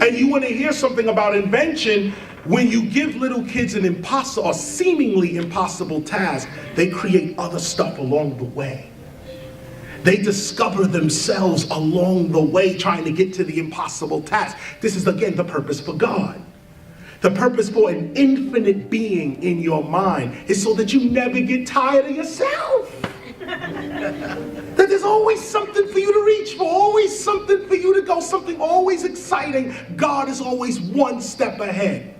And you want to hear something about invention? When you give little kids an impossible or seemingly impossible task, they create other stuff along the way. They discover themselves along the way trying to get to the impossible task. This is again the purpose for God. The purpose for an infinite being in your mind is so that you never get tired of yourself. That there's always something for you to reach for, always something for you to go, something always exciting. God is always one step ahead.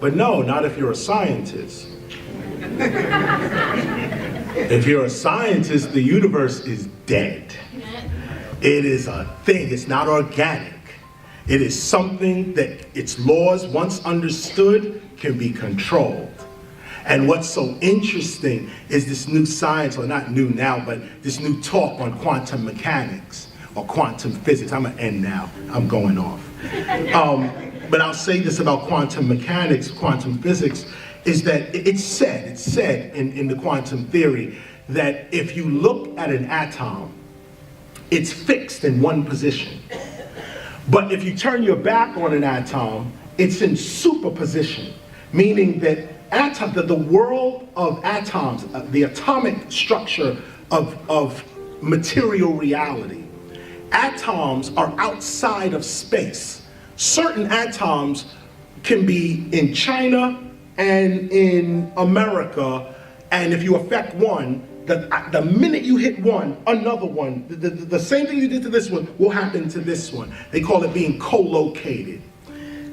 But no, not if you're a scientist. If you're a scientist, the universe is dead. It is a thing, it's not organic. It is something that its laws, once understood, can be controlled. And what's so interesting is this new science, or not new now, but this new talk on quantum mechanics or quantum physics. I'm gonna end now, I'm going off. But I'll say this about quantum mechanics, quantum physics, is that it's said in the quantum theory that if you look at an atom, it's fixed in one position. But if you turn your back on an atom, it's in superposition, meaning that the world of atoms, the atomic structure of material reality, atoms are outside of space. Certain atoms can be in China and in America, and if you affect one, the minute you hit one, another one, the same thing you did to this one will happen to this one. They call it being co-located.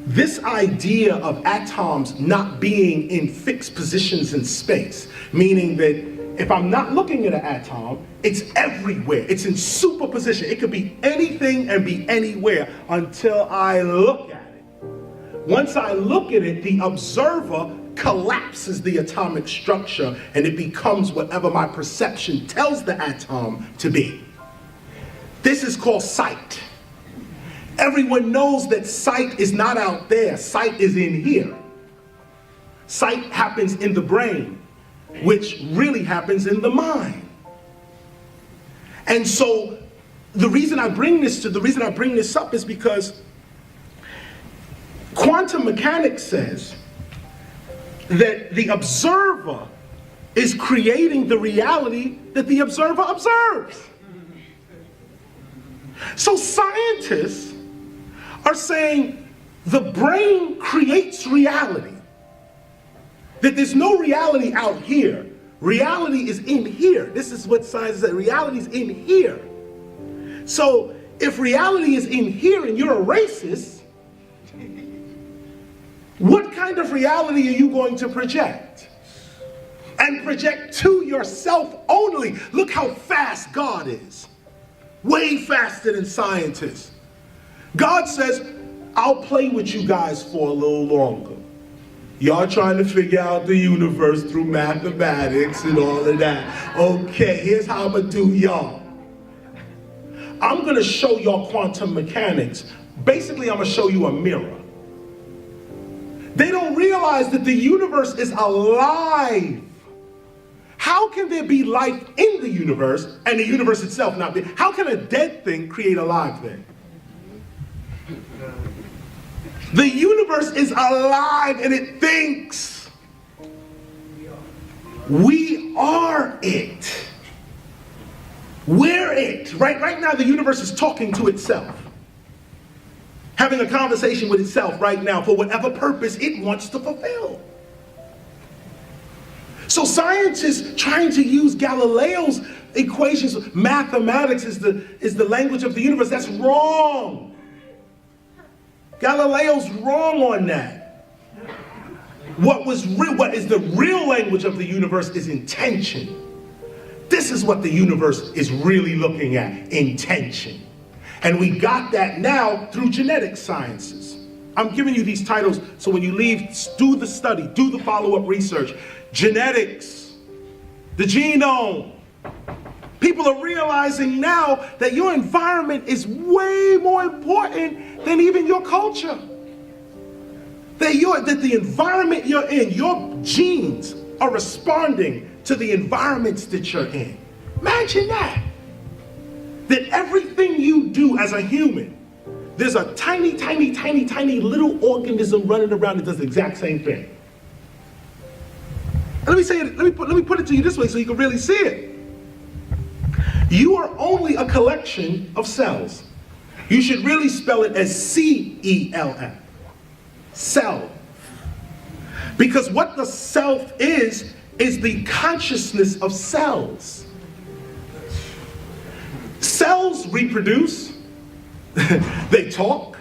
This idea of atoms not being in fixed positions in space, meaning that if I'm not looking at an atom, it's everywhere. It's in superposition. It could be anything and be anywhere until I look at it. Once I look at it, the observer collapses the atomic structure and it becomes whatever my perception tells the atom to be. This is called sight. Everyone knows that sight is not out there. Sight is in here. Sight happens in the brain, which really happens in the mind. And so the reason I bring this up is because quantum mechanics says that the observer is creating the reality that the observer observes. So scientists are saying the brain creates reality. That there's no reality out here. Reality is in here. This is what science says. Reality is in here. So if reality is in here and you're a racist, what kind of reality are you going to project? And project to yourself only. Look how fast God is. Way faster than scientists. God says, I'll play with you guys for a little longer. Y'all trying to figure out the universe through mathematics and all of that. Okay, here's how I'm gonna do y'all. I'm gonna show y'all quantum mechanics. Basically, I'm gonna show you a mirror. They don't realize that the universe is alive. How can there be life in the universe and the universe itself not be? How can a dead thing create a live thing? The universe is alive and it thinks. We are it. We're it. Right now the universe is talking to itself. Having a conversation with itself right now for whatever purpose it wants to fulfill. So scientists trying to use Galileo's equations, mathematics is the language of the universe. That's wrong. Galileo's wrong on that. What is the real language of the universe is intention. This is what the universe is really looking at, intention. And we got that now through genetic sciences. I'm giving you these titles so when you leave, do the study, do the follow-up research. Genetics, the genome. People are realizing now that your environment is way more important than even your culture. That the environment you're in, your genes are responding to the environments that you're in. Imagine that. That everything you do as a human, there's a tiny, tiny, tiny, tiny little organism running around that does the exact same thing. And let me say it, let me put it to you this way so you can really see it. You are only a collection of cells. You should really spell it as C-E-L-F. Cell. Because what the self is the consciousness of cells. Cells reproduce, they talk,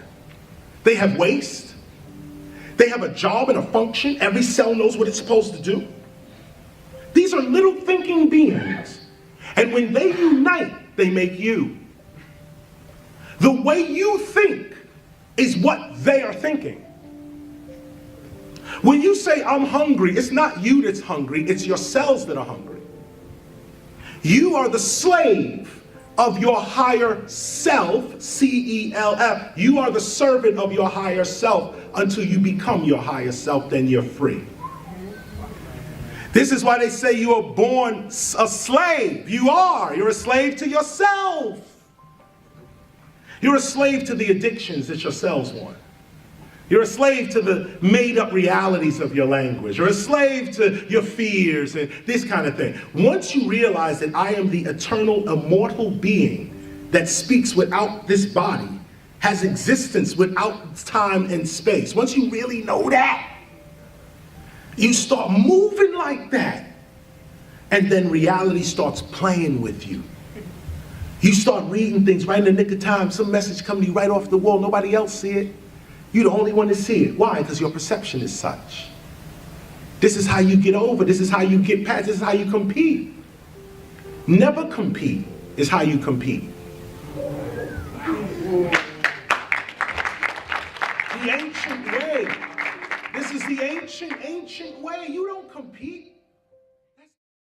they have waste, they have a job and a function. Every cell knows what it's supposed to do. These are little thinking beings. And when they unite, they make you. The way you think is what they are thinking. When you say, I'm hungry, it's not you that's hungry, it's your cells that are hungry. You are the slave of your higher self, C-E-L-F. You are the servant of your higher self until you become your higher self, then you're free. This is why they say you are born a slave. You're a slave to yourself. You're a slave to the addictions that your cells want. You're a slave to the made-up realities of your language. You're a slave to your fears and this kind of thing. Once you realize that I am the eternal, immortal being that speaks without this body, has existence without time and space, once you really know that, you start moving like that, and then reality starts playing with you. You start reading things right in the nick of time. Some message comes to you right off the wall. Nobody else see it. You're the only one to see it. Why? Because your perception is such. This is how you get over. This is how you get past. This is how you compete. Never compete is how you compete. The ancient way. This is the ancient way. You don't compete.